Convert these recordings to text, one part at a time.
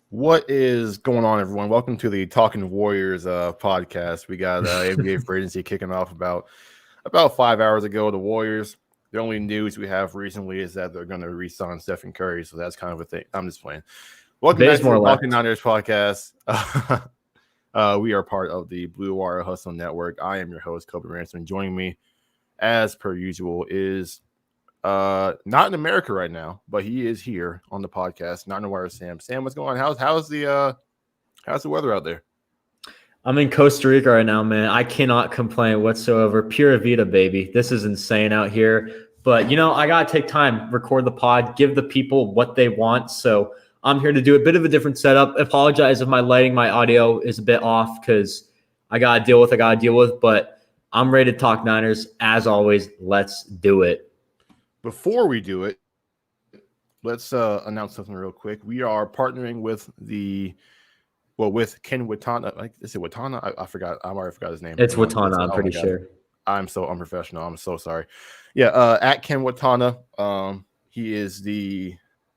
What is going on, everyone? Welcome to the Talking Warriors podcast. We got NBA free agency kicking off about 5 hours ago. The Warriors, the only news we have recently is that they're going to re-sign Stephen Curry, so that's kind of a thing. I'm just playing. Welcome back to the Talking Niners podcast. We are part of the Blue Wire Hustle Network. I am your host, Kobe Ransom. Joining me, as per usual, is not in America right now, but he is here on the podcast. Not in the wire, Sam. Sam, what's going on? How's the weather out there? I'm in Costa Rica right now, man. I cannot complain whatsoever. Pura vida, baby. This is insane out here. But, I got to take time, record the pod, give the people what they want. So I'm here to do a bit of a different setup. Apologize if my lighting, my audio is a bit off because I got to deal with. But I'm ready to talk Niners. As always, let's do it. Before we do it, let's announce something real quick. We are partnering with with Ken Watana. Is it Watana? I forgot. I already forgot his name. It's Watana, I'm pretty sure. I'm so unprofessional. I'm so sorry. Yeah, at Ken Watana. He is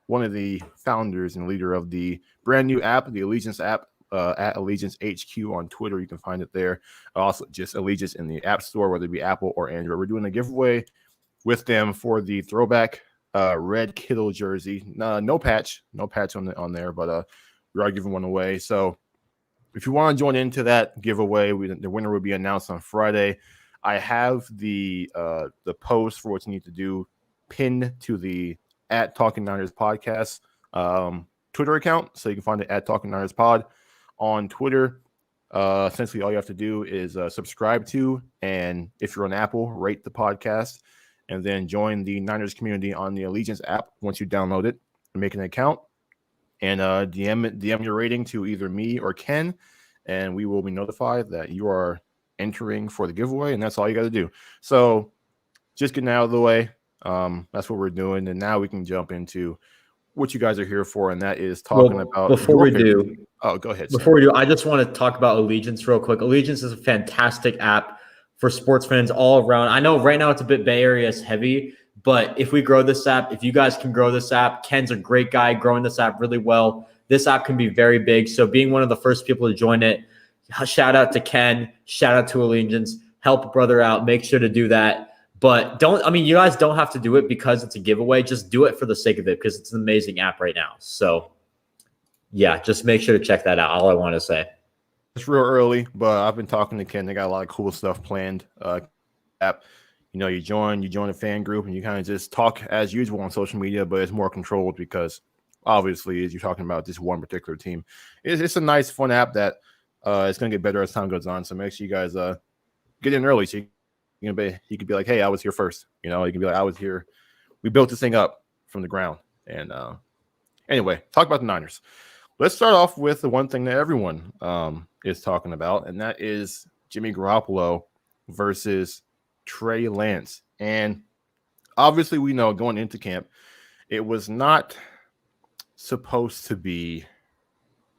one of the founders and leader of the brand new app, the Allegiance app, at Allegiance HQ on Twitter. You can find it there. Also, just Allegiance in the App Store, whether it be Apple or Android. We're doing a giveaway with them for the throwback red Kittle jersey. No patch on there, but we are giving one away. So if you want to join into that giveaway, the winner will be announced on Friday. I have the post for what you need to do pinned to the at Talking Niners podcast Twitter account, so you can find it at Talking Niners Pod on Twitter. Essentially, all you have to do is subscribe to, and if you're on Apple, rate the podcast. And then join the Niners community on the Allegiance app once you download it and make an account. And DM your rating to either me or Ken, and we will be notified that you are entering for the giveaway, and that's all you got to do. So just getting out of the way, that's what we're doing. And now we can jump into what you guys are here for, and that is talking about. Before we do. Oh, go ahead. Before we do, I just want to talk about Allegiance real quick. Allegiance is a fantastic app for sports fans all around. I know right now it's a bit Bay Area heavy, but if we grow this app, if you guys can grow this app, Ken's a great guy growing this app really well. This app can be very big. So being one of the first people to join it, shout out to Ken, shout out to Allegiance, help a brother out, make sure to do that. But you guys don't have to do it because it's a giveaway. Just do it for the sake of it because it's an amazing app right now. So yeah, just make sure to check that out. All I want to say. It's real early, but I've been talking to Ken. They got a lot of cool stuff planned. App, you join a fan group, and you kind of just talk as usual on social media, but it's more controlled because obviously, as you're talking about this one particular team, it's a nice, fun app that it's going to get better as time goes on. So make sure you guys get in early. So you could be like, hey, I was here first. You can be like, I was here. We built this thing up from the ground. And anyway, talk about the Niners. Let's start off with the one thing that everyone is talking about, and that is Jimmy Garoppolo versus Trey Lance. And obviously, we know going into camp, it was not supposed to be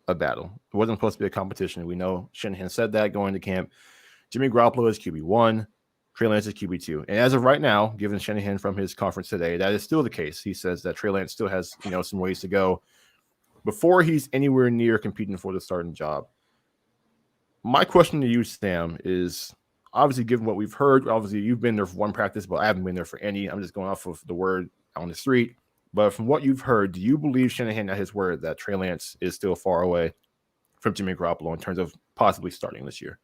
a battle. It wasn't supposed to be a competition. We know Shanahan said that going into camp. Jimmy Garoppolo is QB1, Trey Lance is QB2. And as of right now, given Shanahan from his conference today, that is still the case. He says that Trey Lance still has some ways to go before he's anywhere near competing for the starting job. My question to you, Sam, is obviously given what we've heard, obviously you've been there for one practice, but I haven't been there for any. I'm just going off of the word on the street. But from what you've heard, do you believe Shanahan at his word that Trey Lance is still far away from Jimmy Garoppolo in terms of possibly starting this year?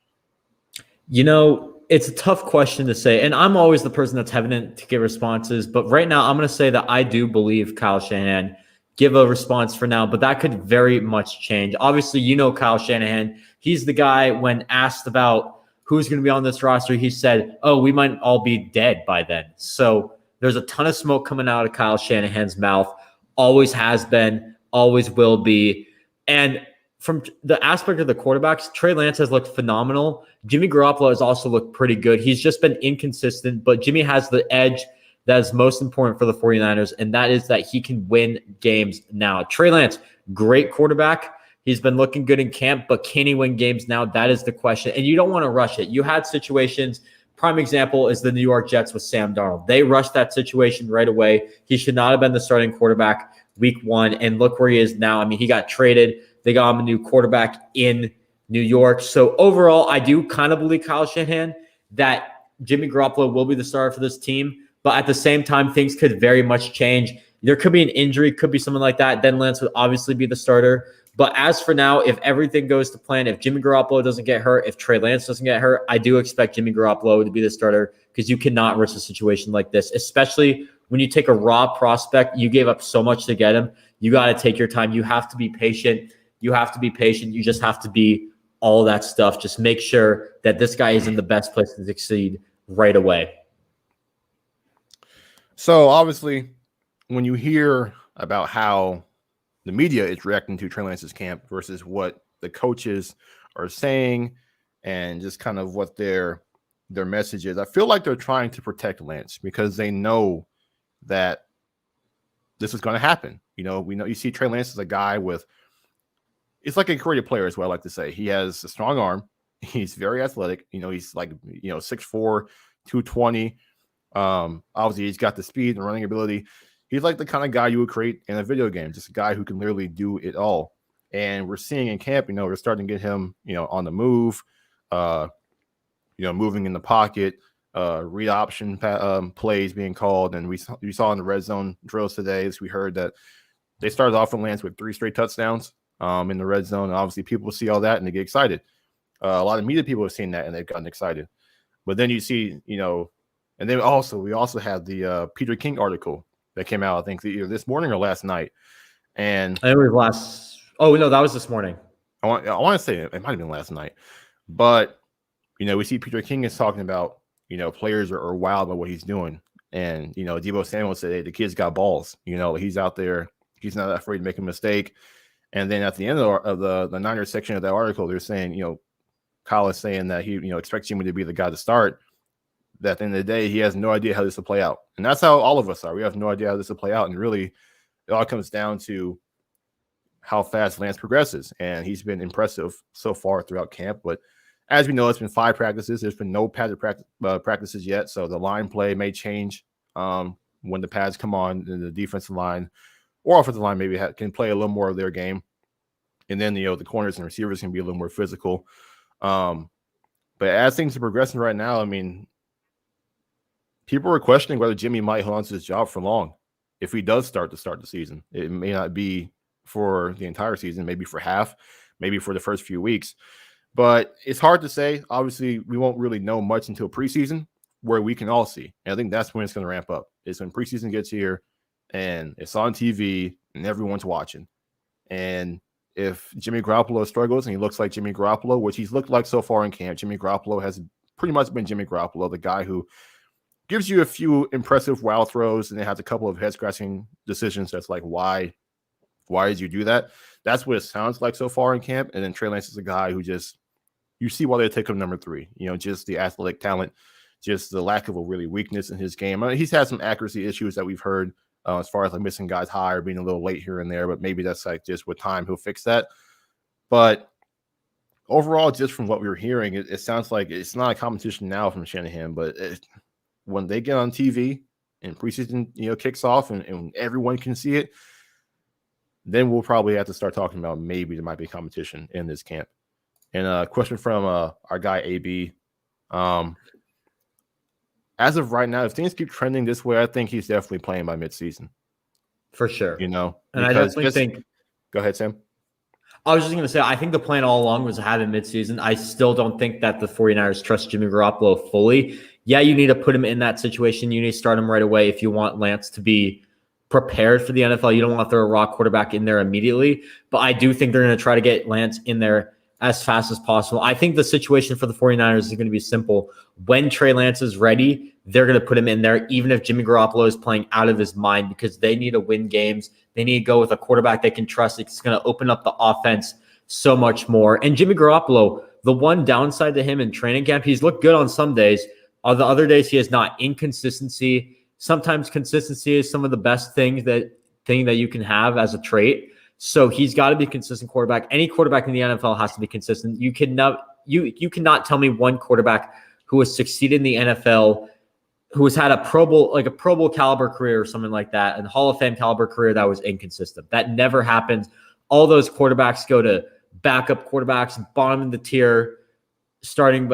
It's a tough question to say, and I'm always the person that's hesitant to give responses. But right now, I'm going to say that I do believe Kyle Shanahan. Give a response for now, but that could very much change. Obviously, Kyle Shanahan. He's the guy when asked about who's going to be on this roster, he said, oh, we might all be dead by then. So there's a ton of smoke coming out of Kyle Shanahan's mouth. Always has been, always will be. And from the aspect of the quarterbacks, Trey Lance has looked phenomenal. Jimmy Garoppolo has also looked pretty good. He's just been inconsistent, but Jimmy has the edge that is most important for the 49ers, and that is that he can win games now. Trey Lance, great quarterback. He's been looking good in camp, but can he win games now? That is the question. And you don't want to rush it. You had situations, prime example is the New York Jets with Sam Darnold. They rushed that situation right away. He should not have been the starting quarterback week one, and look where he is now. I mean, he got traded. They got him a new quarterback in New York. So overall, I do kind of believe Kyle Shanahan that Jimmy Garoppolo will be the starter for this team. But at the same time, things could very much change. There could be an injury, could be something like that. Then Lance would obviously be the starter. But as for now, if everything goes to plan, if Jimmy Garoppolo doesn't get hurt, if Trey Lance doesn't get hurt, I do expect Jimmy Garoppolo to be the starter because you cannot risk a situation like this, especially when you take a raw prospect. You gave up so much to get him. You got to take your time. You have to be patient. You just have to be all that stuff. Just make sure that this guy is in the best place to succeed right away. So obviously, when you hear about how the media is reacting to Trey Lance's camp versus what the coaches are saying and just kind of what their message is, I feel like they're trying to protect Lance because they know that this is going to happen. You know, you see Trey Lance as a guy it's like a career player is what I like to say. He has a strong arm. He's very athletic. You know, he's like, 6'4", 220. Obviously he's got the speed and running ability. He's like the kind of guy you would create in a video game, just a guy who can literally do it all. And we're seeing in camp, we're starting to get him, on the move, moving in the pocket, read option plays being called. And we saw in the red zone drills today, as we heard that they started off with Lance with 3 straight touchdowns in the red zone. And obviously people see all that and they get excited. A lot of media people have seen that and they've gotten excited. But then you see, and then we also had the Peter King article that came out, I think either this morning or last night. And I remember that was this morning. I want to say it might have been last night. But, we see Peter King is talking about, players are wild about what he's doing. And, Deebo Samuel said, hey, the kid's got balls. He's out there. He's not afraid to make a mistake. And then at the end of the Niners section of that article, they're saying, Kyle is saying that he, expects Jimmy to be the guy to start. That at the end of the day, he has no idea how this will play out. And that's how all of us are. We have no idea how this will play out. And really, it all comes down to how fast Lance progresses. And he's been impressive so far throughout camp. But as we know, it's been 5 practices. There's been no padded practices yet. So the line play may change when the pads come on, and the defensive line or offensive line maybe can play a little more of their game. And then, the corners and receivers can be a little more physical. But as things are progressing right now, people are questioning whether Jimmy might hold on to his job for long. If he does start the season, it may not be for the entire season, maybe for half, maybe for the first few weeks. But it's hard to say. Obviously, we won't really know much until preseason, where we can all see. And I think that's when it's going to ramp up. It's when preseason gets here and it's on TV and everyone's watching. And if Jimmy Garoppolo struggles and he looks like Jimmy Garoppolo, which he's looked like so far in camp, Jimmy Garoppolo has pretty much been Jimmy Garoppolo, the guy who gives you a few impressive wow throws and then has a couple of head-scratching decisions that's like, why did you do that? That's what it sounds like so far in camp. And then Trey Lance is a guy who just, you see why they take him number 3, just the athletic talent, just the lack of a really weakness in his game. He's had some accuracy issues that we've heard as far as like missing guys high or being a little late here and there, but maybe that's like just with time, he'll fix that. But overall, just from what we were hearing, it sounds like it's not a competition now from Shanahan, but when they get on TV and preseason, kicks off and everyone can see it, then we'll probably have to start talking about maybe there might be competition in this camp. And a question from our guy AB. As of right now, if things keep trending this way, I think he's definitely playing by midseason. For sure. And I definitely think. Go ahead, Sam. I was just going to say, I think the plan all along was to have him midseason. I still don't think that the 49ers trust Jimmy Garoppolo fully. Yeah, you need to put him in that situation. You need to start him right away if you want Lance to be prepared for the NFL. You don't want to throw a raw quarterback in there immediately. But I do think they're going to try to get Lance in there as fast as possible. I think the situation for the 49ers is going to be simple. When Trey Lance is ready, they're going to put him in there, even if Jimmy Garoppolo is playing out of his mind, because they need to win games. They need to go with a quarterback they can trust. It's going to open up the offense so much more. And Jimmy Garoppolo, the one downside to him in training camp, he's looked good on some days. On the other days, he has not. Inconsistency. Sometimes consistency is some of the best thing that you can have as a trait. So he's got to be a consistent quarterback. Any quarterback in the NFL has to be consistent. You cannot tell me one quarterback who has succeeded in the NFL, who has had a Pro Bowl caliber career or something like that, and Hall of Fame caliber career that was inconsistent. That never happens. all those quarterbacks go to backup quarterbacks, bottom of the tier, starting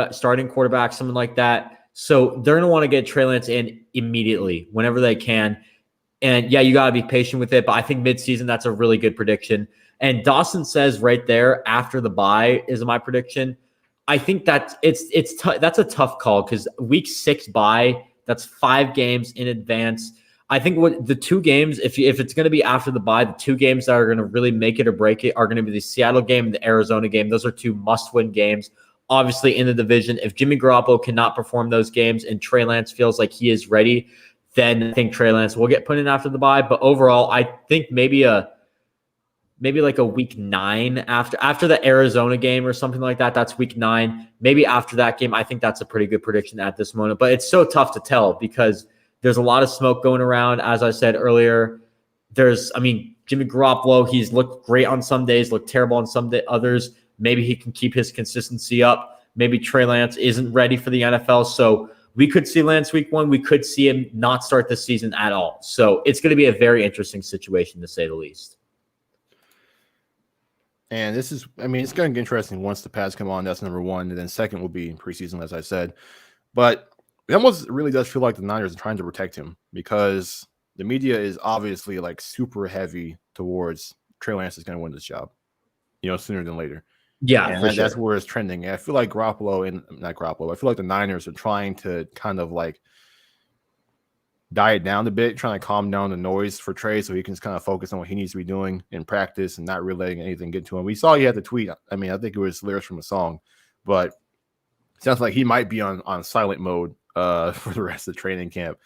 quarterback, something like that. So they're going to want to get Trey Lance in immediately, whenever they can. And yeah, you got to be patient with it. But I think midseason, that's a really good prediction. And Dawson says right there, after the bye is my prediction. I think that's that's a tough call, because week 6 bye, that's 5 games in advance. I think what the 2 games, if it's going to be after the bye, the 2 games that are going to really make it or break it are going to be the Seattle game and the Arizona game. Those are 2 must-win games, obviously, in the division. If Jimmy Garoppolo cannot perform those games and Trey Lance feels like he is ready, then I think Trey Lance will get put in after the bye. But overall, I think maybe like a week 9 after the Arizona game or something like that. That's week 9. Maybe after that game, I think that's a pretty good prediction at this moment. But it's so tough to tell because there's a lot of smoke going around. As I said earlier, Jimmy Garoppolo, he's looked great on some days, looked terrible on some others. Maybe he can keep his consistency up. Maybe Trey Lance isn't ready for the NFL. So we could see Lance week 1. We could see him not start the season at all. So it's going to be a very interesting situation, to say the least. And it's going to get interesting once the pads come on. That's number 1. And then second will be preseason, as I said. But it almost really does feel like the Niners are trying to protect him, because the media is obviously like super heavy towards Trey Lance is going to win this job, sooner than later. Yeah, and for sure. That's where it's trending. And I feel like I feel like the Niners are trying to kind of like die it down a bit, trying to calm down the noise for Trey so he can just kind of focus on what he needs to be doing in practice and not really letting anything get to him. We saw he had the tweet. I think it was lyrics from a song, but it sounds like he might be on silent mode for the rest of the training camp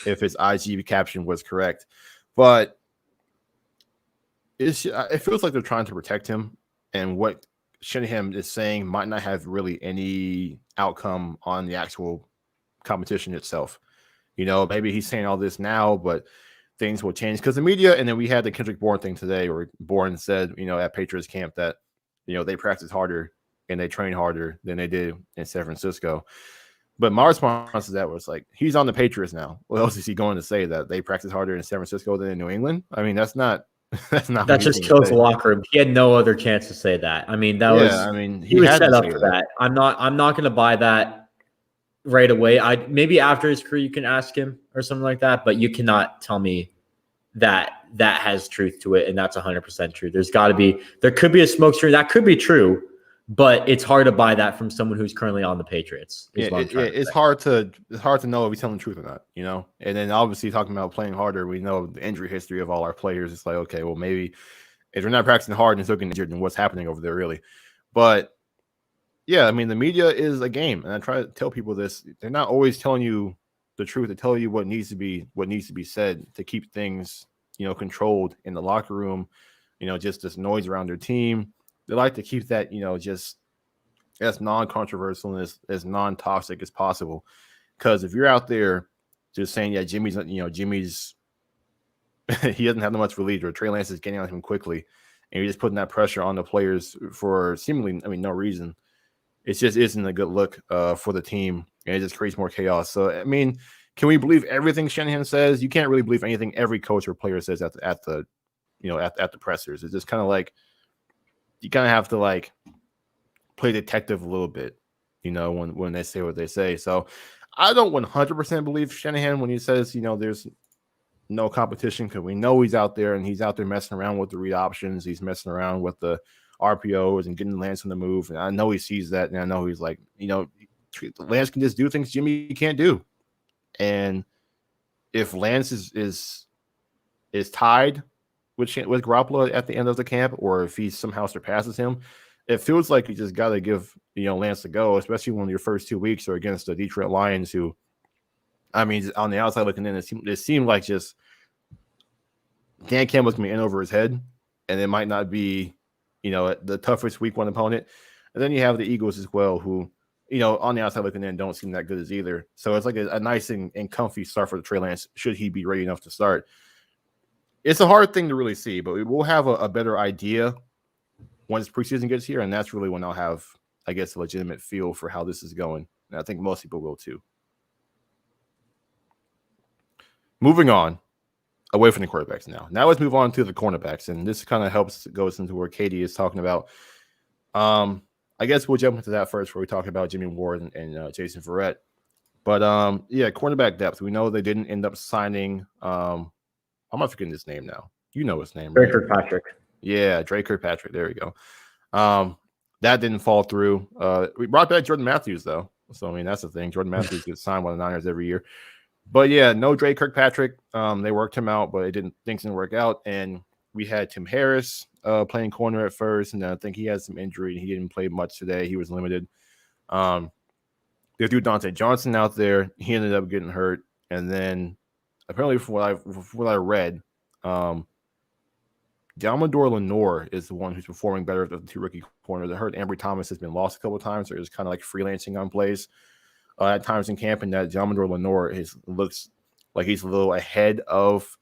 if his IG caption was correct. But it feels like they're trying to protect him, and what Shanahan is saying might not have really any outcome on the actual competition itself. Maybe he's saying all this now, but things will change because the media. And then we had the Kendrick Bourne thing today, where Bourne said, at Patriots camp that, they practice harder and they train harder than they did in San Francisco. But my response to that was like, he's on the Patriots now. What else is he going to say, that they practice harder in San Francisco than in New England? I mean, that's not. That just kills the locker room. He had no other chance to say that. I mean, he was set up for that. I'm not going to buy that right away. Maybe after his career you can ask him or something like that, but you cannot tell me that has truth to it, and that's 100% true. There could be a smoke screen. That could be true, but it's hard to buy that from someone who's currently on the Patriots. It's hard to know if he's telling the truth or not, And then obviously talking about playing harder, we know the injury history of all our players. It's like, okay, well, maybe if they're not practicing hard and still getting injured, then what's happening over there really? But yeah, I mean, the media is a game, and I try to tell people this. They're not always telling you the truth. They tell you what needs to be said to keep things, controlled in the locker room. Just this noise around their team. They like to keep that, just as non-controversial and as non-toxic as possible. Because if you're out there just saying, yeah, Jimmy's he doesn't have that much relief, or Trey Lance is getting on him quickly, and you're just putting that pressure on the players for seemingly, no reason. It just isn't a good look for the team, and it just creates more chaos. So, I mean, can we believe everything Shanahan says? You can't really believe anything every coach or player says at the pressers. It's just kind of like, you kind of have to like play detective a little bit, when they say what they say. So I don't 100% believe Shanahan when he says, there's no competition, because we know he's out there, and he's out there messing around with the read options. He's messing around with the RPOs and getting Lance on the move. And I know he sees that. And I know he's like, Lance can just do things Jimmy can't do. And if Lance is tied with Garoppolo at the end of the camp, or if he somehow surpasses him, it feels like you just got to give Lance a go, especially when your first 2 weeks are against the Detroit Lions, who, I mean, on the outside looking in, it seemed like just Dan Campbell's going to be in over his head, and it might not be the toughest week 1 opponent. And then you have the Eagles as well, who on the outside looking in don't seem that good as either. So it's like a nice and comfy start for the Trey Lance, should he be ready enough to start. It's a hard thing to really see, but we will have a better idea once preseason gets here, and that's really when I'll have, I guess, a legitimate feel for how this is going. And I think most people will too. Moving on, away from the quarterbacks now. Now let's move on to the cornerbacks, and this kind of goes into where Katie is talking about. I guess we'll jump into that first, where we talk about Jimmy Ward and Jason Verratt. But yeah, cornerback depth. We know they didn't end up signing. I'm not forgetting his name now. You know his name, right? Drake Kirkpatrick. Yeah, Drake Kirkpatrick. There we go. That didn't fall through. We brought back Jordan Matthews though, so I mean that's the thing. Jordan Matthews gets signed by the Niners every year. But yeah, no Drake Kirkpatrick. They worked him out, but things didn't work out. And we had Tim Harris playing corner at first, and then I think he had some injury. He didn't play much today. He was limited. They threw Dante Johnson out there. He ended up getting hurt. And then apparently from what I read, Dalmador Lenore is the one who's performing better of the two rookie corners. I heard Ambry Thomas has been lost a couple of times, or is kind of like freelancing on plays at times in camp, and that Dalmador Lenore looks like he's a little ahead of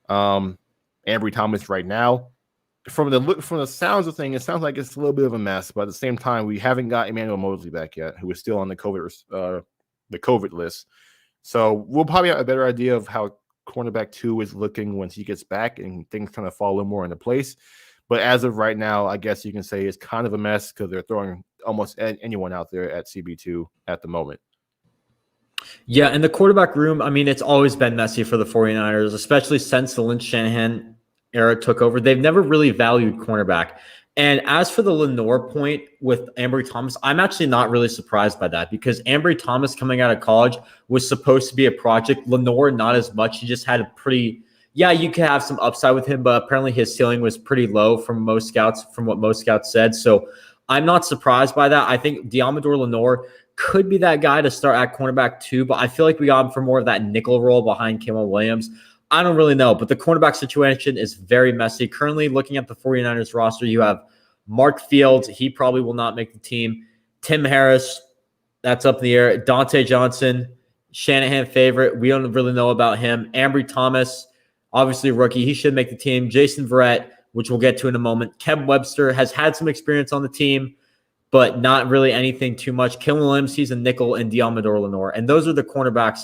Ambry Thomas right now. From the sounds of things, it sounds like it's a little bit of a mess, but at the same time, we haven't got Emmanuel Mosley back yet, who is still on the COVID list. So we'll probably have a better idea of how cornerback 2 is looking once he gets back and things kind of fall a little more into place. But as of right now, I guess you can say it's kind of a mess because they're throwing almost anyone out there at CB2 at the moment. Yeah, in the quarterback room, I mean, it's always been messy for the 49ers, especially since the Lynch Shanahan era took over. They've never really valued cornerback. And as for the Lenore point with Ambry Thomas, I'm actually not really surprised by that because Ambry Thomas coming out of college was supposed to be a project. Lenore, not as much. He just had a pretty, you could have some upside with him, but apparently his ceiling was pretty low from what most scouts said. So I'm not surprised by that. I think Dalmador Lenore could be that guy to start at cornerback 2, but I feel like we got him for more of that nickel role behind Kimmel Williams. I don't really know, but the cornerback situation is very messy. Currently, looking at the 49ers roster, you have Mark Fields. He probably will not make the team. Tim Harris, that's up in the air. Dante Johnson, Shanahan favorite. We don't really know about him. Ambry Thomas, obviously a rookie. He should make the team. Jason Verratt, which we'll get to in a moment. Kev Webster has had some experience on the team, but not really anything too much. Kim Williams, he's a nickel, and Dalmador Lenore. And those are the cornerbacks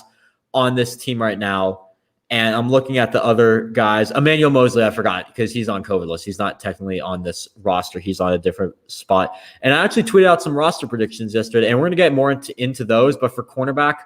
on this team right now. And I'm looking at the other guys. Emmanuel Mosley, I forgot because he's on COVID list. He's not technically on this roster. He's on a different spot. And I actually tweeted out some roster predictions yesterday, and we're going to get more into those. But for cornerback,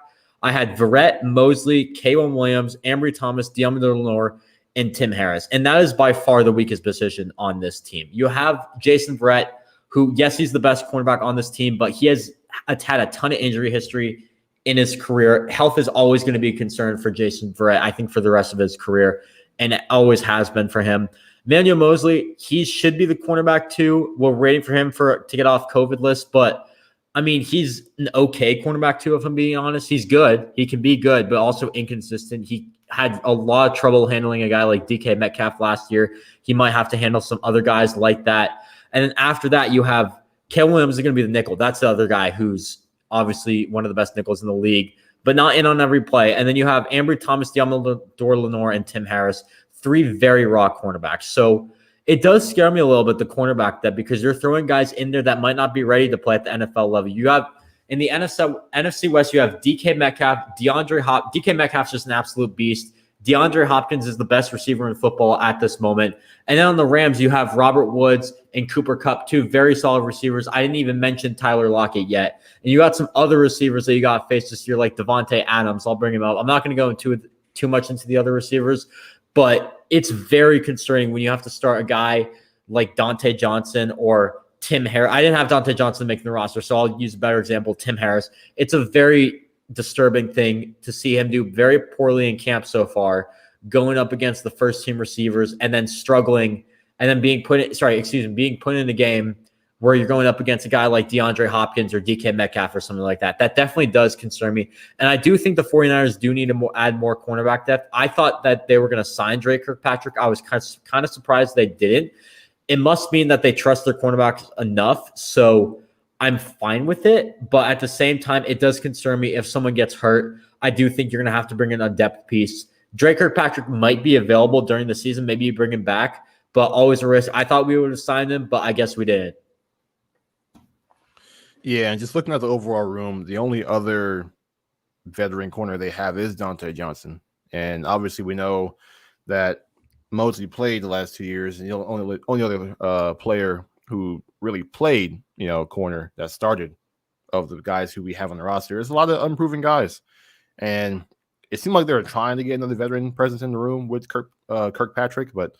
I had Verratt, Mosley, K'Wan Williams, Ambry Thomas, Dalmador Lenore, and Tim Harris. And that is by far the weakest position on this team. You have Jason Verratt, who, yes, he's the best cornerback on this team, but he has had a ton of injury history in his career. Health is always going to be a concern for Jason Verratt, I think, for the rest of his career, and it always has been for him. Emmanuel Mosley, he should be the cornerback 2. We're waiting for him to get off COVID list, but I mean, he's an okay cornerback 2, if I'm being honest. He's good. He can be good, but also inconsistent. He had a lot of trouble handling a guy like DK Metcalf last year. He might have to handle some other guys like that. And then after that, you have K'Wan Williams is going to be the nickel. That's the other guy who's obviously one of the best nickels in the league, but not in on every play. And then you have Ambry Thomas, Dalmador Lenore, and Tim Harris, 3 very raw cornerbacks. So it does scare me a little bit, the cornerback depth, because you're throwing guys in there that might not be ready to play at the NFL level. You have in the NFC West, you have DK Metcalf, DK Metcalf's just an absolute beast. DeAndre Hopkins is the best receiver in football at this moment. And then on the Rams, you have Robert Woods and Cooper Kupp, 2 very solid receivers. I didn't even mention Tyler Lockett yet. And you got some other receivers that you got faced this year, like Devante Adams. I'll bring him up. I'm not going to go into too much into the other receivers, but it's very concerning when you have to start a guy like Dante Johnson or Tim Harris. I didn't have Dante Johnson making the roster, so I'll use a better example, Tim Harris. It's a very disturbing thing to see him do very poorly in camp so far, going up against the first team receivers and then struggling and then being put in a game where you're going up against a guy like DeAndre Hopkins or DK Metcalf or something like that. That definitely does concern me. And I do think the 49ers do need to add more cornerback depth. I thought that they were going to sign Drake Kirkpatrick. I was kind of surprised they didn't. It must mean that they trust their cornerbacks enough. So I'm fine with it, but at the same time, it does concern me if someone gets hurt. I do think you're going to have to bring in a depth piece. Drake Kirkpatrick might be available during the season. Maybe you bring him back, but always a risk. I thought we would have signed him, but I guess we didn't. Yeah, and just looking at the overall room, the only other veteran corner they have is Dante Johnson. And obviously we know that Mosley played the last 2 years, and the only other player who really played, corner that started of the guys who we have on the roster. There's a lot of unproven guys, and it seemed like they were trying to get another veteran presence in the room with Kirkpatrick, but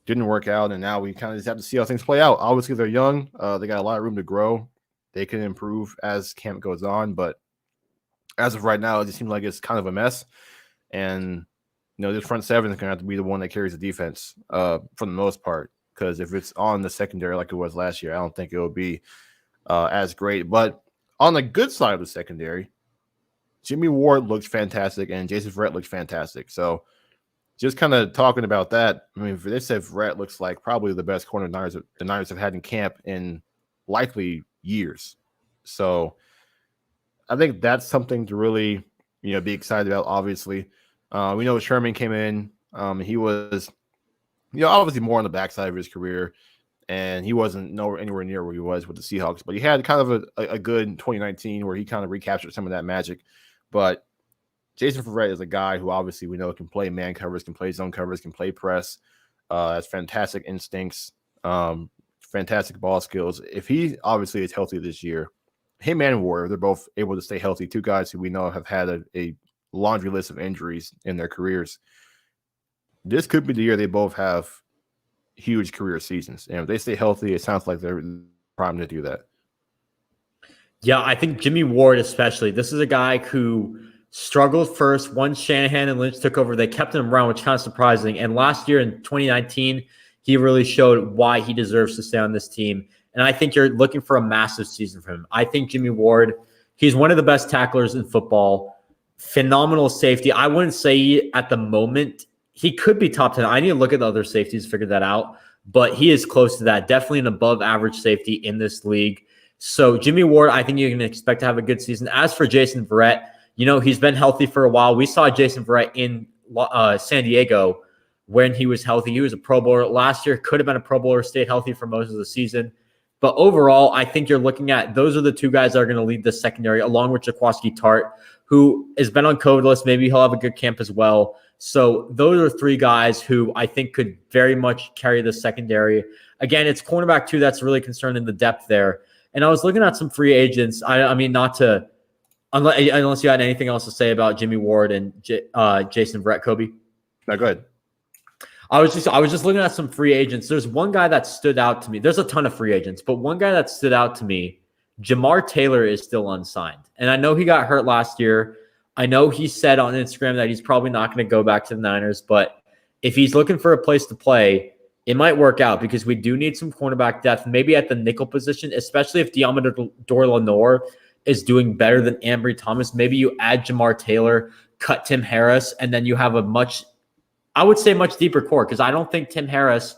didn't work out. And now we kind of just have to see how things play out. Obviously, they're young. They got a lot of room to grow. They can improve as camp goes on, but as of right now, it just seems like it's kind of a mess. And this front seven is going to have to be the one that carries the defense for the most part. Because if it's on the secondary like it was last year, I don't think it will be as great. But on the good side of the secondary, Jimmy Ward looks fantastic and Jason Verratt looks fantastic. So just kind of talking about that, I mean, they said Verratt looks like probably the best corner the Niners have had in camp in likely years. So I think that's something to really, be excited about, obviously. We know Sherman came in. He was, obviously more on the backside of his career, and he wasn't anywhere near where he was with the Seahawks. But he had kind of a good 2019 where he kind of recaptured some of that magic. But Jason Verratt is a guy who obviously we know can play man covers, can play zone covers, can play press. Has fantastic instincts, fantastic ball skills. If he obviously is healthy this year, him and Ward, they're both able to stay healthy. Two guys who we know have had a laundry list of injuries in their careers. This could be the year they both have huge career seasons. And if they stay healthy, it sounds like they're primed to do that. Yeah, I think Jimmy Ward especially. This is a guy who struggled first. Once Shanahan and Lynch took over, they kept him around, which is kind of surprising. And last year in 2019, he really showed why he deserves to stay on this team. And I think you're looking for a massive season from him. I think Jimmy Ward, he's one of the best tacklers in football. Phenomenal safety. I wouldn't say at the moment he could be top 10. I need to look at the other safeties to figure that out. But he is close to that. Definitely an above average safety in this league. So Jimmy Ward, I think you can expect to have a good season. As for Jason Verratt, he's been healthy for a while. We saw Jason Verratt in San Diego when he was healthy. He was a Pro Bowler last year, could have been a Pro Bowler, stayed healthy for most of the season. But overall, I think you're looking at those are the two guys that are going to lead the secondary, along with Jaquaski Tart, who has been on COVID list. Maybe he'll have a good camp as well. So those are three guys who I think could very much carry the secondary. Again, it's cornerback too that's really concerned in the depth there. And I was looking at some free agents. I mean, not to unless you had anything else to say about Jimmy Ward and Jason Verratt, Kobe. No, go ahead. I was just looking at some free agents. There's one guy that stood out to me. There's a ton of free agents, but one guy that stood out to me, Jamar Taylor, is still unsigned. And I know he got hurt last year. I know he said on Instagram that he's probably not going to go back to the Niners, but if he's looking for a place to play, it might work out because we do need some cornerback depth, maybe at the nickel position, especially if Diamador Lenore is doing better than Ambry Thomas. Maybe you add Jamar Taylor, cut Tim Harris, and then you have a much deeper core because I don't think Tim Harris,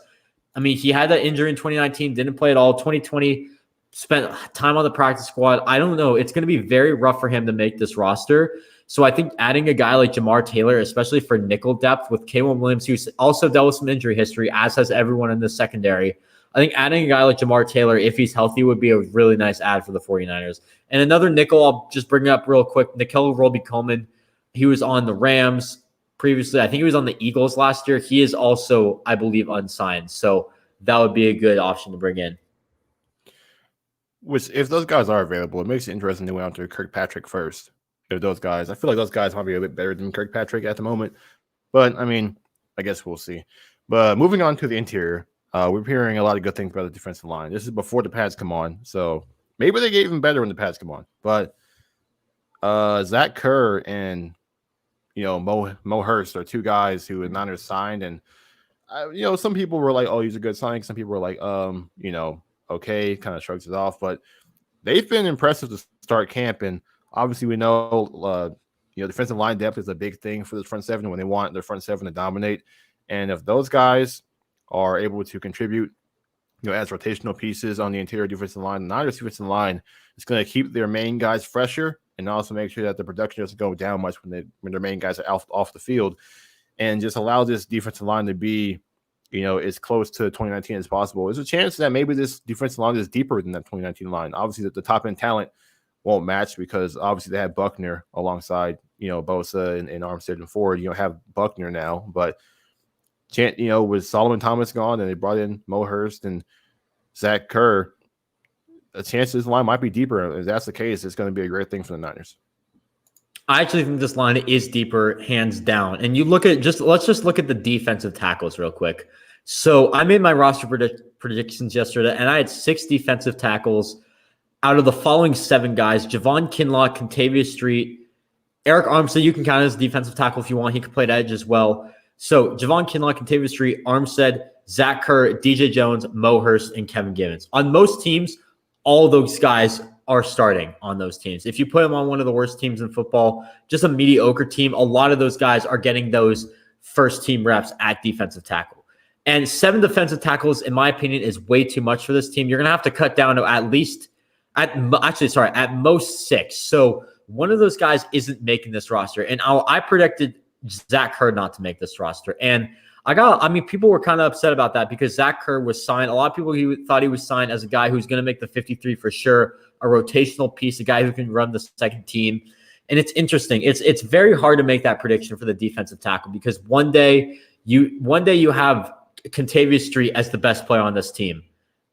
he had that injury in 2019, didn't play at all. 2020, spent time on the practice squad. I don't know. It's going to be very rough for him to make this roster. So I think adding a guy like Jamar Taylor, especially for nickel depth with K'Wan Williams, who's also dealt with some injury history, as has everyone in the secondary, I think adding a guy like Jamar Taylor, if he's healthy, would be a really nice add for the 49ers. And another nickel, I'll just bring up real quick, Nikel Roby-Coleman. He was on the Rams previously. I think he was on the Eagles last year. He is also, I believe, unsigned. So that would be a good option to bring in. Which, if those guys are available, it makes it interesting to went out to Kirkpatrick first. If those guys, I feel like those guys might be a bit better than Kirkpatrick at the moment. But, I guess we'll see. But moving on to the interior, we're hearing a lot of good things about the defensive line. This is before the pads come on. So maybe they get even better when the pads come on. But Zach Kerr and Mo Hurst are two guys who the Niners signed, and some people were like, "Oh, he's a good signing." Some people were like, okay, kind of shrugs it off. But they've been impressive to start camp, and obviously we know, defensive line depth is a big thing for the front seven when they want their front seven to dominate. And if those guys are able to contribute, as rotational pieces on the interior defensive line, the Niners defensive line is going to keep their main guys fresher and also make sure that the production doesn't go down much when their main guys are off the field, and just allow this defensive line to be, as close to 2019 as possible. There's a chance that maybe this defensive line is deeper than that 2019 line. Obviously, the top end talent won't match because obviously they had Buckner alongside, Bosa and Armstead and Ford. You don't have Buckner now, but with Solomon Thomas gone and they brought in Mo Hurst and Zach Kerr, the chances this line might be deeper. If that's the case, it's going to be a great thing for the Niners. I actually think this line is deeper, hands down. And you look at let's just look at the defensive tackles real quick. So I made my roster predictions yesterday, and I had 6 defensive tackles out of the following 7 guys: Javon Kinlaw, Contavious Street, Eric Armstead. You can count as defensive tackle if you want. He could play at edge as well. So Javon Kinlaw, Contavious Street, Armstead, Zach Kerr, DJ Jones, Mo Hurst, and Kevin Givens. On most teams, all those guys are starting on those teams. If you put them on one of the worst teams in football, just a mediocre team, a lot of those guys are getting those first team reps at defensive tackle. And 7 defensive tackles, in my opinion, is way too much for this team. You're going to have to cut down to at most 6. So one of those guys isn't making this roster. And I predicted Zach Kerr not to make this roster. And people were kind of upset about that because Zach Kerr was signed. A lot of people thought he was signed as a guy who's going to make the 53 for sure, a rotational piece, a guy who can run the second team. And it's interesting. It's very hard to make that prediction for the defensive tackle because one day you have Contavious Street as the best player on this team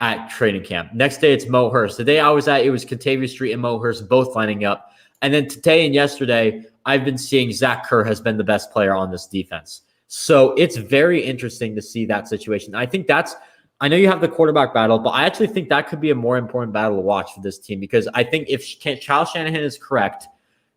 at training camp. Next day it's Mo Hurst. The day I was at, it was Contavious Street and Mo Hurst both lining up. And then today and yesterday, I've been seeing Zach Kerr has been the best player on this defense. So it's very interesting to see that situation. I know you have the quarterback battle, but I actually think that could be a more important battle to watch for this team because I think if Kyle Shanahan is correct,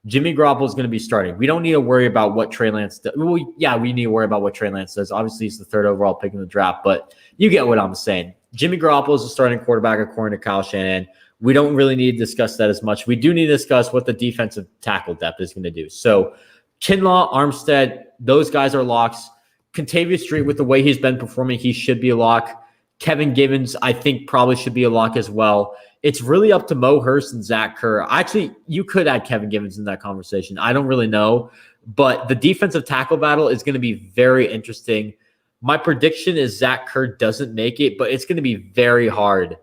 Jimmy Garoppolo is going to be starting. We don't need to worry about what Trey Lance does. Well, yeah, we need to worry about what Trey Lance does. Obviously, he's the 3rd overall pick in the draft, but you get what I'm saying. Jimmy Garoppolo is the starting quarterback according to Kyle Shanahan. We don't really need to discuss that as much. We do need to discuss what the defensive tackle depth is going to do. So Kinlaw, Armstead, those guys are locks. Contavious Street, with the way he's been performing, he should be a lock. Kevin Givens, I think, probably should be a lock as well. It's really up to Mo Hurst and Zach Kerr. Actually, you could add Kevin Givens in that conversation. I don't really know. But the defensive tackle battle is going to be very interesting. My prediction is Zach Kerr doesn't make it, but it's going to be very hard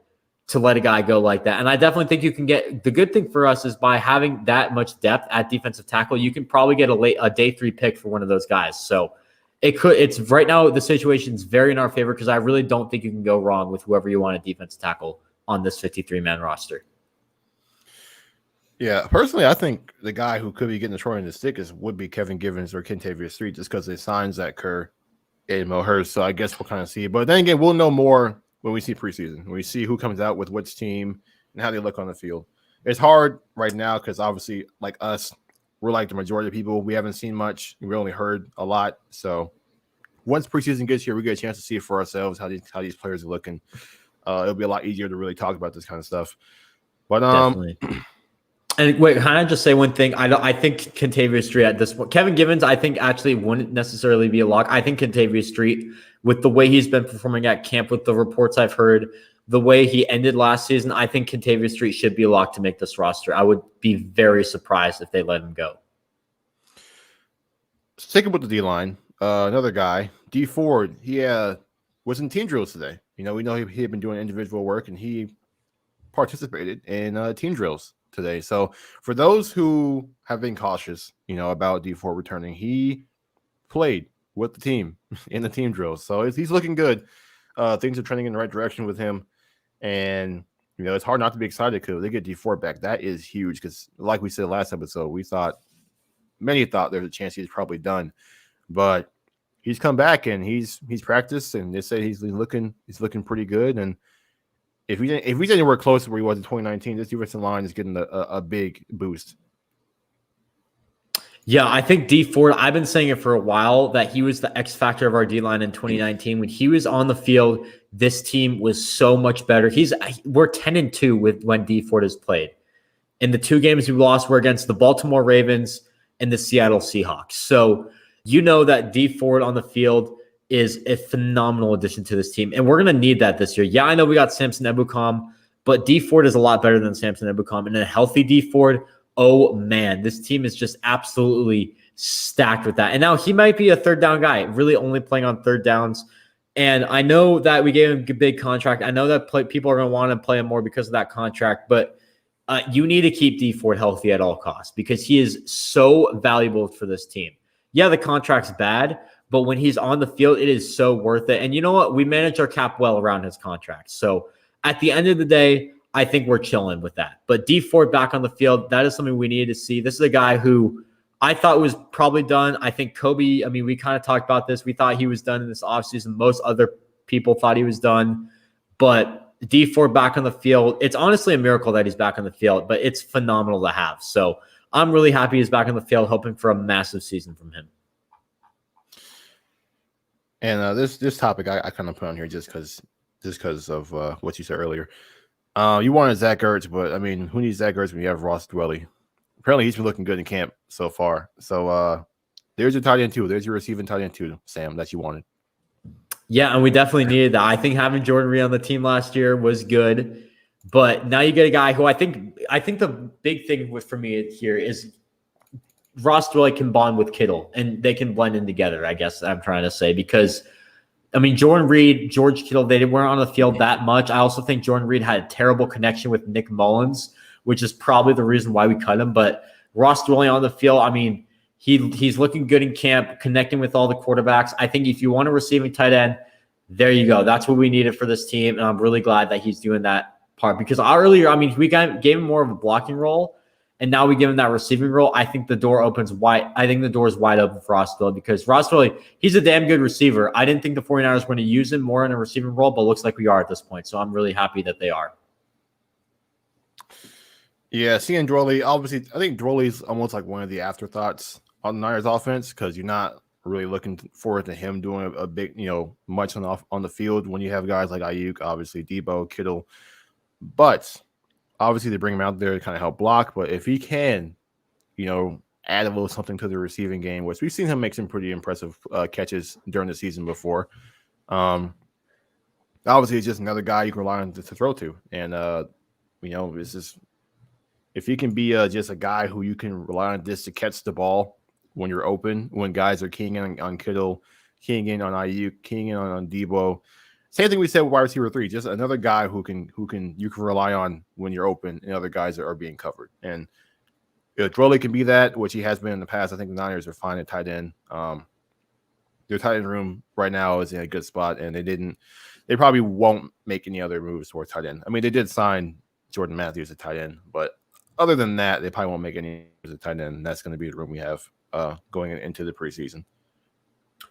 to let a guy go like that. And I definitely think you can get – the good thing for us is by having that much depth at defensive tackle, you can probably get a day 3 pick for one of those guys. So it's right now the situation is very in our favor because I really don't think you can go wrong with whoever you want at defensive tackle on this 53-man roster. Yeah, personally, I think the guy who could be getting the short end of the stick would be Kevin Givens or Contavious Street just because they signed Zach Kerr and Mo Hurst. So I guess we'll kind of see. But then again, we'll know more when we see preseason. When we see who comes out with which team and how they look on the field. It's hard right now because obviously, like us, we're like the majority of people. We haven't seen much. We only heard a lot. So once preseason gets here, we get a chance to see it for ourselves how these players are looking. It'll be a lot easier to really talk about this kind of stuff. But definitely. And wait, can I just say one thing? I think Contavious Street at this point, Kevin Givens, I think actually wouldn't necessarily be a lock. I think Contavious Street, with the way he's been performing at camp, with the reports I've heard, the way he ended last season, I think Contavious Street should be a lock to make this roster. I would be very surprised if they let him go. Sticking with the D-line, another guy, D Ford, he was in team drills today. We know he had been doing individual work, and he participated in team drills today. So for those who have been cautious, about D Ford returning, he played with the team in the team drills. So he's looking good. Things are trending in the right direction with him. And, it's hard not to be excited because they get D Ford back. That is huge because, like we said last episode, many thought there's a chance he's probably done. But he's come back and he's practiced, and they say he's looking pretty good. And if he's anywhere close to where he was in 2019, this defensive line is getting a big boost. Yeah, I think D Ford, I've been saying it for a while that he was the X factor of our D-line in 2019. When he was on the field, this team was so much better. We're 10-2 with when D Ford has played. And the 2 games we lost were against the Baltimore Ravens and the Seattle Seahawks. So that D Ford on the field is a phenomenal addition to this team. And we're going to need that this year. Yeah, I know we got Samson Ebukam, but D Ford is a lot better than Samson Ebukam. And a healthy D Ford, oh man, this team is just absolutely stacked with that. And now he might be a 3rd down guy, really only playing on 3rd downs. And I know that we gave him a big contract. I know that people are going to want to play him more because of that contract, but you need to keep D Ford healthy at all costs because he is so valuable for this team. Yeah, the contract's bad, but when he's on the field, it is so worth it. And you know what? We manage our cap well around his contract. So at the end of the day, I think we're chilling with that. But D Ford back on the field, that is something we needed to see. This is a guy who I thought was probably done. I think Kobe, I mean, we kind of talked about this. We thought he was done in this offseason. Most other people thought he was done. But D Ford back on the field, it's honestly a miracle that he's back on the field, but it's phenomenal to have. So I'm really happy he's back on the field, hoping for a massive season from him. And this topic I kind of put on here just because of what you said earlier. You wanted Zach Ertz, but I mean, who needs Zach Ertz when you have Ross Dwelly? Apparently, he's been looking good in camp so far. So there's your tight end too. There's your receiving tight end too, Sam, that you wanted. Yeah, and we definitely needed that. I think having Jordan Reed on the team last year was good, but now you get a guy who I think the big thing for me here is Ross Dwelly can bond with Kittle, and they can blend in together, I guess I'm trying to say, because, I mean, Jordan Reed, George Kittle, they weren't on the field that much. I also think Jordan Reed had a terrible connection with Nick Mullins, which is probably the reason why we cut him. But Ross Dwelly on the field, I mean, he's looking good in camp, connecting with all the quarterbacks. I think if you want a receiving tight end, there you go. That's what we needed for this team, and I'm really glad that he's doing that part. Because earlier, I mean, we gave him more of a blocking role, and now we give him that receiving role. I think the door opens wide. I think the door is wide open for Ross Dwelly because Ross Dwelly, he's a damn good receiver. I didn't think the 49ers were going to use him more in a receiving role, but it looks like we are at this point. So I'm really happy that they are. Yeah, seeing Dwelly, obviously, I think Dwelly's almost like one of the afterthoughts on the Niners offense because you're not really looking forward to him doing a big, much on the field when you have guys like Ayuk, obviously Debo, Kittle. But obviously they bring him out there to kind of help block. But if he can, add a little something to the receiving game, which we've seen him make some pretty impressive catches during the season before. Obviously, it's just another guy you can rely on to throw to. And, it's just if he can be just a guy who you can rely on just to catch the ball when you're open, when guys are keying in on Kittle, keying in on Ayuk, keying in on Debo. Same thing we said with wide receiver 3, just another guy who you can rely on when you're open and other guys are being covered. And if Dwelly can be that, which he has been in the past, I think the Niners are fine at tight end. Their tight end room right now is in a good spot, and they probably won't make any other moves towards tight end. I mean, they did sign Jordan Matthews at tight end, but other than that, they probably won't make any moves at tight end. And that's going to be the room we have going into the preseason.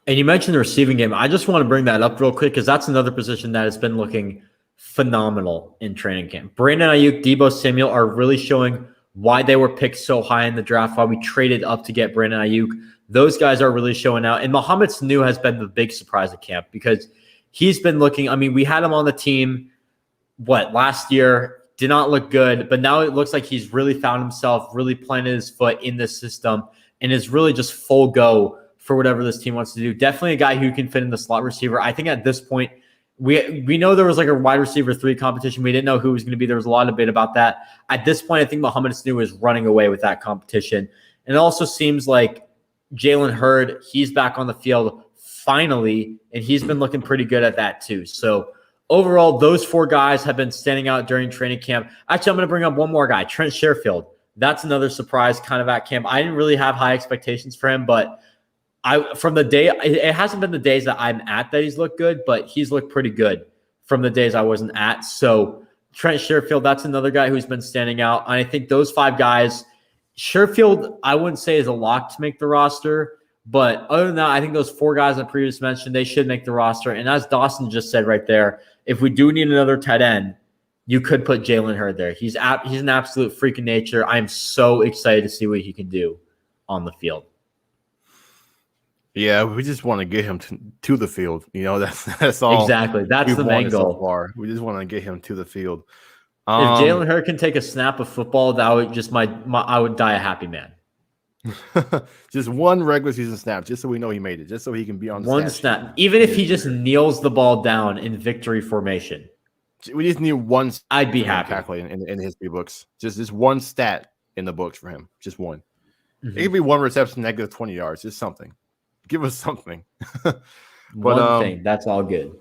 And you mentioned the receiving game. I just want to bring that up real quick because that's another position that has been looking phenomenal in training camp. Brandon Ayuk, Debo Samuel are really showing why they were picked so high in the draft, why we traded up to get Brandon Ayuk. Those guys are really showing out. And Mohamed Sanu has been the big surprise at camp because he's been looking – I mean, we had him on the team, last year – did not look good, but now it looks like he's really found himself, really planted his foot in this system, and is really just full go for whatever this team wants to do. Definitely a guy who can fit in the slot receiver. I think at this point, we know there was like a wide receiver 3 competition. We didn't know who was going to be. There was a lot of debate about that. At this point, I think Mohamed Sanu is running away with that competition. And it also seems like Jalen Hurd, he's back on the field finally, and he's been looking pretty good at that too. So overall, those 4 guys have been standing out during training camp. Actually, I'm going to bring up one more guy, Trent Sharefield. That's another surprise kind of at camp. I didn't really have high expectations for him, but it hasn't been the days that I'm at that he's looked good, but he's looked pretty good from the days I wasn't at. So Trent Sharefield, that's another guy who's been standing out. And I think those 5 guys, Sharefield, I wouldn't say is a lock to make the roster. But other than that, I think those 4 guys I previously mentioned, they should make the roster. And as Dawson just said right there, if we do need another tight end, you could put Jalen Hurd there. He's an absolute freak of nature. I'm so excited to see what he can do on the field. Yeah, we just want to get him to the field. That's all. Exactly. That's the main goal. So far. We just want to get him to the field. If Jalen Hurd can take a snap of football, that would just I would die a happy man. Just one regular season snap, just so we know he made it, just so he can be on the one snap. Even if he just kneels the ball down in victory formation, we just need one. I'd be happy. Tackling in history books, just one stat in the books for him, just one. Mm-hmm. It could be one reception, negative 20 yards, just something. Give us something. But one thing, that's all good.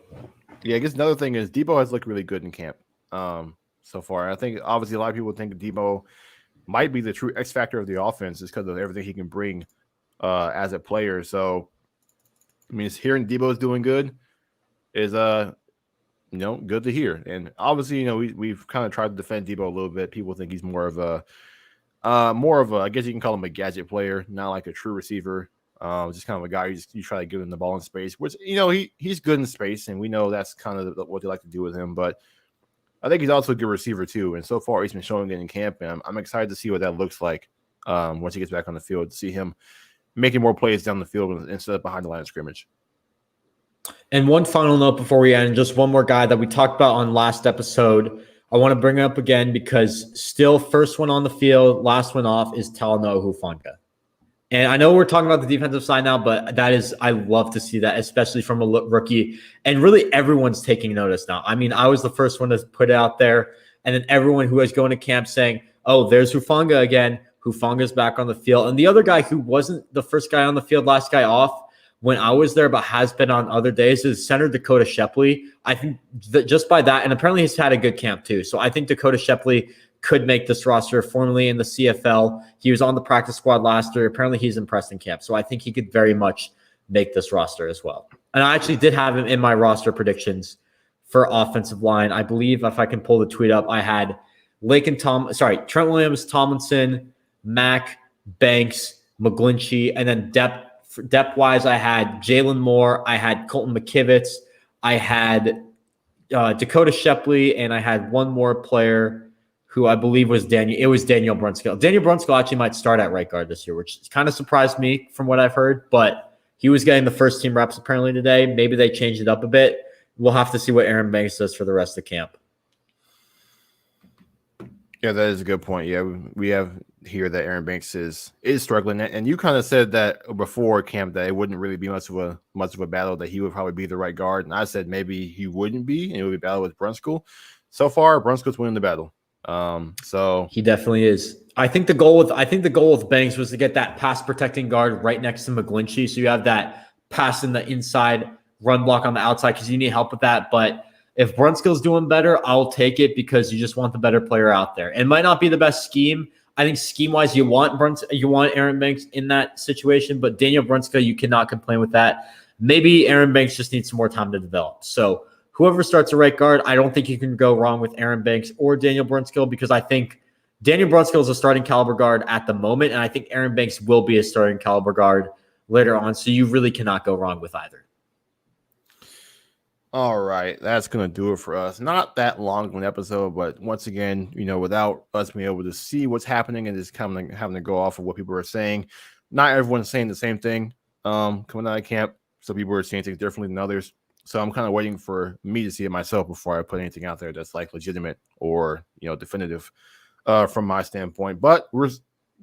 Yeah, I guess another thing is Debo has looked really good in camp so far. I think obviously a lot of people think Debo might be the true X factor of the offense just because of everything he can bring as a player. So I mean, it's hearing Debo's doing good is good to hear. And obviously, we've kind of tried to defend Debo a little bit. People think he's more of a I guess you can call him a gadget player, not like a true receiver. Just kind of a guy you try to give him the ball in space, which he's good in space, and we know that's kind of what they like to do with him. But I think he's also a good receiver too, and so far he's been showing it in camp, and I'm excited to see what that looks like once he gets back on the field. To see him making more plays down the field instead of behind the line of scrimmage. And one final note before we end, just one more guy that we talked about on last episode. I want to bring it up again because still first one on the field, last one off is Talanoa Hufanga. And I know we're talking about the defensive side now, but I love to see that, especially from a rookie. And really everyone's taking notice now. I mean, I was the first one to put it out there. And then everyone who was going to camp saying, oh, there's Hufanga again. Hufanga's back on the field. And the other guy who wasn't the first guy on the field, last guy off, when I was there, but has been on other days, is center Dakota Shepley. I think that just by that, and apparently he's had a good camp too. So I think Dakota Shepley could make this roster. Formerly in the CFL, he was on the practice squad last year. Apparently he's impressed in camp. So I think he could very much make this roster as well. And I actually did have him in my roster predictions for offensive line. I believe if I can pull the tweet up, I had Trent Williams, Tomlinson, Mack, Banks, McGlinchey, and then depth-wise, I had Jalen Moore, I had Colton McKivitz, I had Dakota Shepley, and I had one more player who I believe was Daniel. It was Daniel Brunskill. Daniel Brunskill actually might start at right guard this year, which kind of surprised me from what I've heard, but he was getting the first team reps apparently today. Maybe they changed it up a bit. We'll have to see what Aaron Banks does for the rest of camp. Yeah, that is a good point. Yeah, we have here that Aaron Banks is struggling, and you kind of said that before camp that it wouldn't really be much of a battle, that he would probably be the right guard, and I said maybe he wouldn't be, and it would be a battle with Brunskill. So far, Brunskill's winning the battle. So he definitely is. I think the goal with Banks was to get that pass protecting guard right next to McGlinchey, so you have that pass in the inside, run block on the outside because you need help with that, but. If Brunskill's doing better, I'll take it because you just want the better player out there. It might not be the best scheme. I think scheme-wise, you want Aaron Banks in that situation, but Daniel Brunskill, you cannot complain with that. Maybe Aaron Banks just needs some more time to develop. So whoever starts a right guard, I don't think you can go wrong with Aaron Banks or Daniel Brunskill because I think Daniel Brunskill is a starting caliber guard at the moment, and I think Aaron Banks will be a starting caliber guard later on. So you really cannot go wrong with either. All right, that's going to do it for us. Not that long of an episode, but once again, without us being able to see what's happening and just having to go off of what people are saying, not everyone's saying the same thing coming out of camp. So people are saying things differently than others. So I'm kind of waiting for me to see it myself before I put anything out there that's like legitimate or, definitive from my standpoint. But we're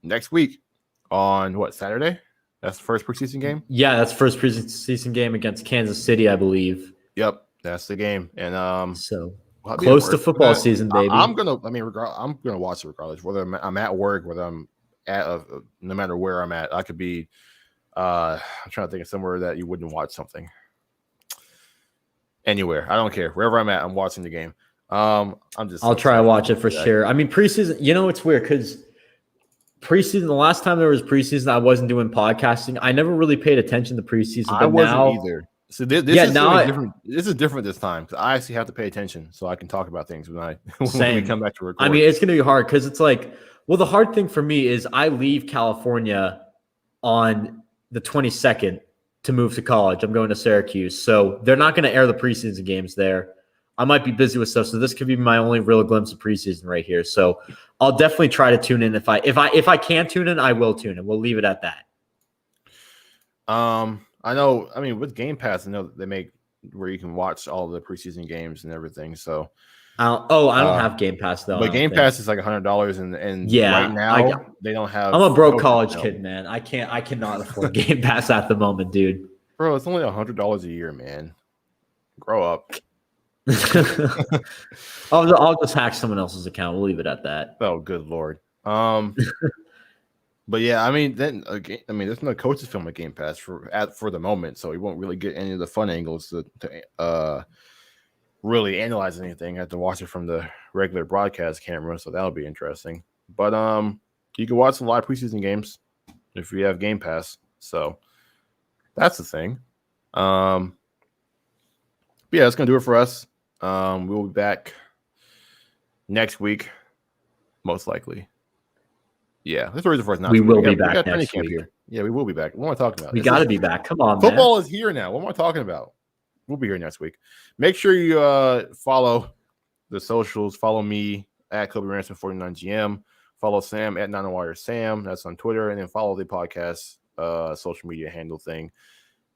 next week on Saturday? That's the first preseason game? Yeah, that's first preseason game against Kansas City, I believe. Yep, that's the game, and so close to football season, baby. I'm gonna watch it regardless, whether I'm at work, whether I'm at, no matter where I'm at. I could be. I'm trying to think of somewhere that you wouldn't watch something. Anywhere, I don't care. Wherever I'm at, I'm watching the game. I'll try to watch it for sure. I mean, preseason. It's weird because preseason. The last time there was preseason, I wasn't doing podcasting. I never really paid attention to preseason. But I wasn't either. So this is different. This is different this time because I actually have to pay attention so I can talk about things when we come back to record. I mean, it's going to be hard because it's like, the hard thing for me is I leave California on the 22nd to move to college. I'm going to Syracuse, so they're not going to air the preseason games there. I might be busy with stuff, so this could be my only real glimpse of preseason right here. So I'll definitely try to tune in if I can tune in, I will tune in. We'll leave it at that. I know. I mean, with Game Pass, I know they make where you can watch all the preseason games and everything. So, I don't have Game Pass though. But Game Pass is like $100, and yeah, right now they don't have. I'm a broke college kid, man. I cannot afford Game Pass at the moment, dude. Bro, it's only $100 a year, man. Grow up. I'll just hack someone else's account. We'll leave it at that. Oh, good Lord. But yeah, I mean, there's no coaches film at Game Pass for the moment, so you won't really get any of the fun angles to really analyze anything. I have to watch it from the regular broadcast camera, so that'll be interesting. But you can watch some live preseason games if you have Game Pass, so that's the thing. But yeah, that's gonna do it for us. We'll be back next week, most likely. Yeah, that's the reason for us not. We to. will We be got back training next camp week. here. Yeah, we will be back. What am I talking about? We got to be back. Come on, football man. is here now. What am I talking about? We'll be here next week. Make sure you follow the socials. Follow me at Kobe Ransom 49GM. Follow Sam at 9wire Sam. That's on Twitter. And then follow the podcast social media handle thing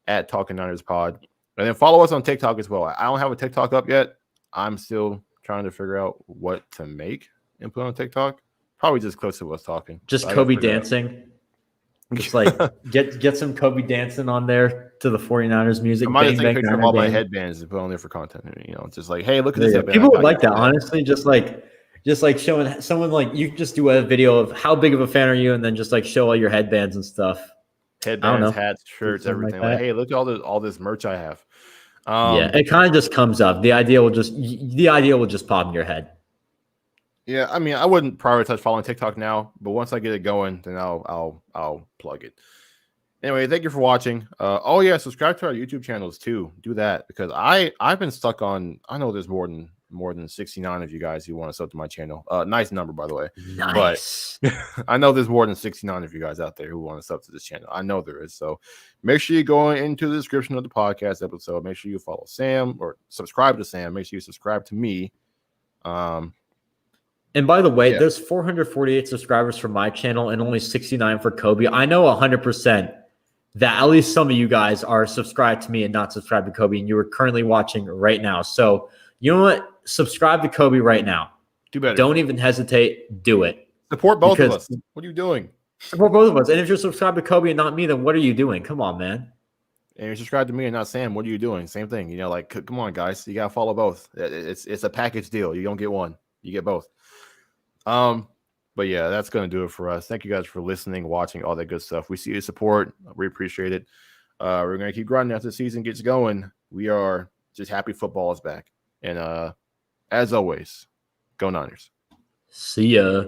at Talking Niners Pod. And then follow us on TikTok as well. I don't have a TikTok up yet. I'm still trying to figure out what to make and put on TikTok. Probably just close to us talking. Just Kobe dancing. Just like get some Kobe dancing on there to the 49ers music. I might just take Bang, pictures of all my headbands and put on there for content. You know, just like, hey, look at this headband. People would like that, honestly. Just like showing someone, like, you just do a video of how big of a fan are you, and then just like show all your headbands and stuff. Headbands, hats, shirts, everything. Like, hey, look at all this merch I have. Yeah, it kind of just comes up. The idea will just pop in your head. Yeah, I mean, I wouldn't prioritize following TikTok now, but once I get it going, then I'll plug it. Anyway, thank you for watching. Oh yeah, subscribe to our YouTube channels too. Do that, because I've been stuck on. I know there's more than 69 of you guys who want to sub to my channel. Nice number, by the way. Nice. But I know there's more than 69 of you guys out there who want to sub to this channel. I know there is. So make sure you go into the description of the podcast episode. Make sure you follow Sam or subscribe to Sam. Make sure you subscribe to me. And by the way, there's 448 subscribers for my channel and only 69 for Kobe. I know 100% that at least some of you guys are subscribed to me and not subscribed to Kobe, and you are currently watching right now. So you know what? Subscribe to Kobe right now. Do better. Don't even hesitate. Do it. Support both of us. What are you doing? Support both of us. And if you're subscribed to Kobe and not me, then what are you doing? Come on, man. And you're subscribed to me and not Sam. What are you doing? Same thing. You know, like, come on, guys. You gotta follow both. It's a package deal. You don't get one. You get both. But yeah, that's gonna do it for us. Thank you guys for listening, watching, all that good stuff. We see your support. We appreciate it. We're gonna keep grinding as the season gets going. We are just happy football is back. And as always, go Niners. See ya.